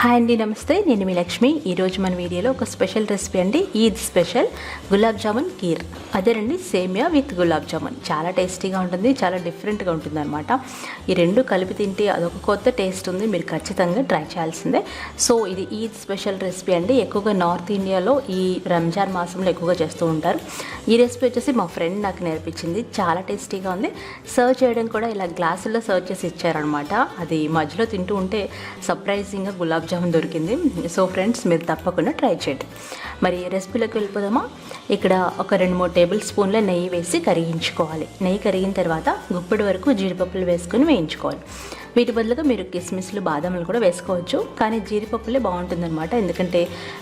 Hi అండి, నమస్తే. నేను మీ లక్ష్మి. ఈరోజు మన వీడియోలో ఒక స్పెషల్ రెసిపీ అండి, ఈద్ స్పెషల్ గులాబ్ జామున్ కీర్. అదేనండి, సేమియా విత్ గులాబ్ జామున్. చాలా టేస్టీగా ఉంటుంది, చాలా డిఫరెంట్గా ఉంటుంది అనమాట. ఈ రెండు కలిపి తింటే అదొక కొత్త టేస్ట్ ఉంది, మీరు ఖచ్చితంగా ట్రై చేయాల్సిందే. సో ఇది ఈద్ స్పెషల్ రెసిపీ అండి. ఎక్కువగా నార్త్ ఇండియాలో ఈ రంజాన్ మాసంలో ఎక్కువగా చేస్తూ ఉంటారు. ఈ రెసిపీ వచ్చేసి మా ఫ్రెండ్ నాకు నేర్పించింది. చాలా టేస్టీగా ఉంది. సర్వ్ చేయడం కూడా ఇలా గ్లాసుల్లో సర్వ్ చేసి ఇచ్చారనమాట. అది మధ్యలో తింటూ ఉంటే సర్ప్రైజింగ్గా గులాబ్ జామున్ దొరికింది. సో ఫ్రెండ్స్, మీరు తప్పకుండా ట్రై చేయండి. మరి రెసిపీలోకి వెళ్ళిపోదామా? ఇక్కడ ఒక 2-3 టేబుల్ స్పూన్ల నెయ్యి వేసి కరిగించుకోవాలి. నెయ్యి కరిగిన తర్వాత గుప్పెడు వరకు జీడిపప్పులు వేసుకొని వేయించుకోవాలి. వీటి బదులుగా మీరు కిస్మిస్లు, బాదాములు కూడా వేసుకోవచ్చు, కానీ జీడిపప్పులే బాగుంటుందన్నమాట, ఎందుకంటే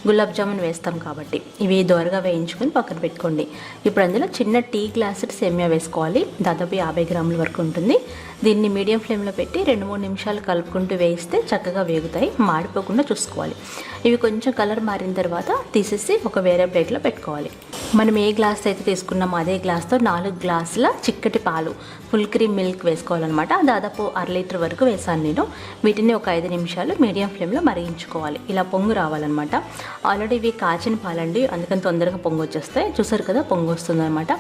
గులాబ్ జామున్ వేస్తాం కాబట్టి. ఇవి దోరగా వేయించుకొని పక్కన పెట్టుకోండి. ఇప్పుడు అందులో చిన్న టీ గ్లాసు సేమియా వేసుకోవాలి. దాదాపు 50 గ్రాముల వరకు ఉంటుంది. దీన్ని మీడియం ఫ్లేమ్లో పెట్టి 2-3 నిమిషాలు కలుపుకుంటూ వేయిస్తే చక్కగా వేగుతాయి, మాడిపోకుండా చూసుకోవాలి. ఇవి కొంచెం కలర్ మారిన తర్వాత తీసేసి ఒక వేరే ప్లేట్లో పెట్టుకోవాలి. మనం ఏ గ్లాస్ అయితే తీసుకున్నామో అదే గ్లాస్తో 4 గ్లాసుల చిక్కటి పాలు, ఫుల్ క్రీమ్ మిల్క్ వేసుకోవాలన్నమాట. దాదాపు 1/2 లీటర్ వరకు వేసాను నేను. వీటిని ఒక 5 నిమిషాలు మీడియం ఫ్లేమ్లో మరిగించుకోవాలి. ఇలా పొంగు రావాలన్నమాట. ఆల్రెడీ ఇవి కాచిన పాలండి, అందుకని తొందరగా పొంగు వచ్చేస్తాయి. చూసారు కదా, పొంగు వస్తుందన్నమాట.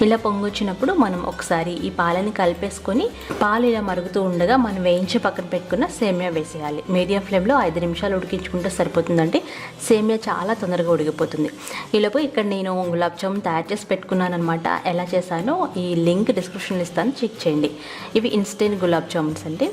ఇలా పొంగు వచ్చినప్పుడు మనం ఒకసారి ఈ పాలని కలిపేసుకొని, పాలు ఇలా మరుగుతూ ఉండగా మనం వేయించి పక్కన పెట్టుకున్న సేమియా వేసేయాలి. మీడియం ఫ్లేమ్లో 5 నిమిషాలు ఉడికించుకుంటే సరిపోతుందండి. సేమియా చాలా తొందరగా ఉడికిపోతుంది. ఈలోపు ఇక్కడ నేను గులాబ్ జామున్ తయారు చేసి పెట్టుకున్నాను అనమాట. ఎలా చేశానో ఈ లింక్ డిస్క్రిప్షన్లో ఇస్తాను, చెక్ చేయండి. ఇవి ఇన్స్టెంట్ గులాబ్ జామున్స్ అంటే.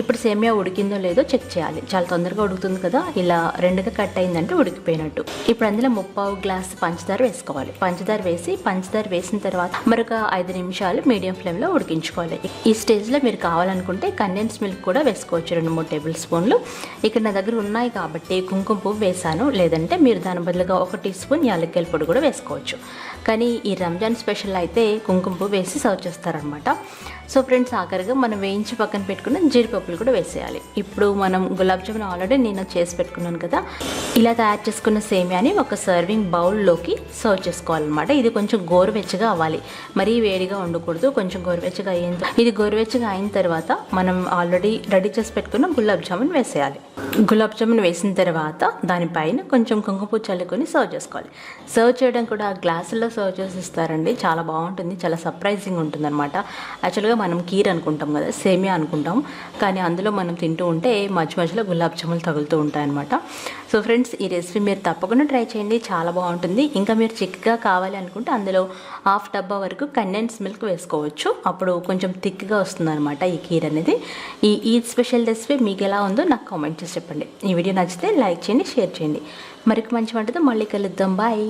ఇప్పుడు సేమియా ఉడికిందో లేదో చెక్ చేయాలి. చాలా తొందరగా ఉడుకుతుంది కదా, ఇలా 2గా కట్ అయిందంటే ఉడికిపోయినట్టు. ఇప్పుడు అందులో 3/4 గ్లాస్ పంచదార వేసుకోవాలి. పంచదార వేసిన తర్వాత మరొక 5 నిమిషాలు మీడియం ఫ్లేమ్లో ఉడికించుకోవాలి. ఈ స్టేజ్లో మీరు కావాలనుకుంటే కండెన్స్ మిల్క్ కూడా వేసుకోవచ్చు, 2-3 టేబుల్ స్పూన్లు. ఇక్కడ నా దగ్గర ఉన్నాయి కాబట్టి కుంకుమ పువ్వు వేసాను, లేదంటే మీరు దాని బదులుగా 1 టీ స్పూన్ యాలక్కాయల పొడి కూడా వేసుకోవచ్చు. కానీ ఈ రంజాన్ స్పెషల్ అయితే కుంకుమ పువ్వు వేసి సర్వ్ చేస్తారనమాట. సో ఫ్రెండ్స్, ఆఖరిగా మనం వేయించి పక్కన పెట్టుకున్న జీడిపప్పులు కూడా వేసేయాలి. ఇప్పుడు మనం గులాబ్ జామున్ ఆల్రెడీ నేను చేసి పెట్టుకున్నాను కదా, ఇలా తయారు చేసుకున్న సేమియాని ఒక సర్వింగ్ బౌల్లోకి సర్వ్ చేసుకోవాలన్నమాట. ఇది కొంచెం గోరువెచ్చగా అవ్వాలి, మరీ వేడిగా ఉండకూడదు. కొంచెం గోరువెచ్చగా ఇది గోరువెచ్చగా అయిన తర్వాత మనం ఆల్రెడీ రెడీ చేసి పెట్టుకున్న గులాబ్ జామున్ వేసేయాలి. గులాబ్ జామున్ వేసిన తర్వాత దానిపైన కొంచెం కుంకుమ చల్లుకొని సర్వ్ చేసుకోవాలి. సర్వ్ చేయడం కూడా గ్లాసుల్లో సర్వ్ చేసి ఇస్తారండి. చాలా బాగుంటుంది, చాలా సర్ప్రైజింగ్ ఉంటుంది అనమాట. యాక్చువల్గా మనం కీర్ అనుకుంటాం కదా, సేమియా అనుకుంటాం, కానీ అందులో మనం తింటూ ఉంటే మధ్యలో గులాబ్ జాములు తగులుతూ ఉంటాయన్నమాట. సో ఫ్రెండ్స్, ఈ రెసిపీ మీరు తప్పకుండా ట్రై చేయండి, చాలా బాగుంటుంది. ఇంకా మీరు చిక్కగా కావాలి అనుకుంటే అందులో 1/2 డబ్బా వరకు కండెన్స్ మిల్క్ వేసుకోవచ్చు. అప్పుడు కొంచెం థిక్గా వస్తుంది అనమాట ఈ కీర్ అనేది. ఈ స్పెషల్ రెసిపీ మీకు ఎలా ఉందో నాకు కామెంట్ చేసి చెప్పండి. ఈ వీడియో నచ్చితే లైక్ చేయండి, షేర్ చేయండి. మరొక మంచి వంటతో మళ్ళీ కలుద్దాం. బాయ్.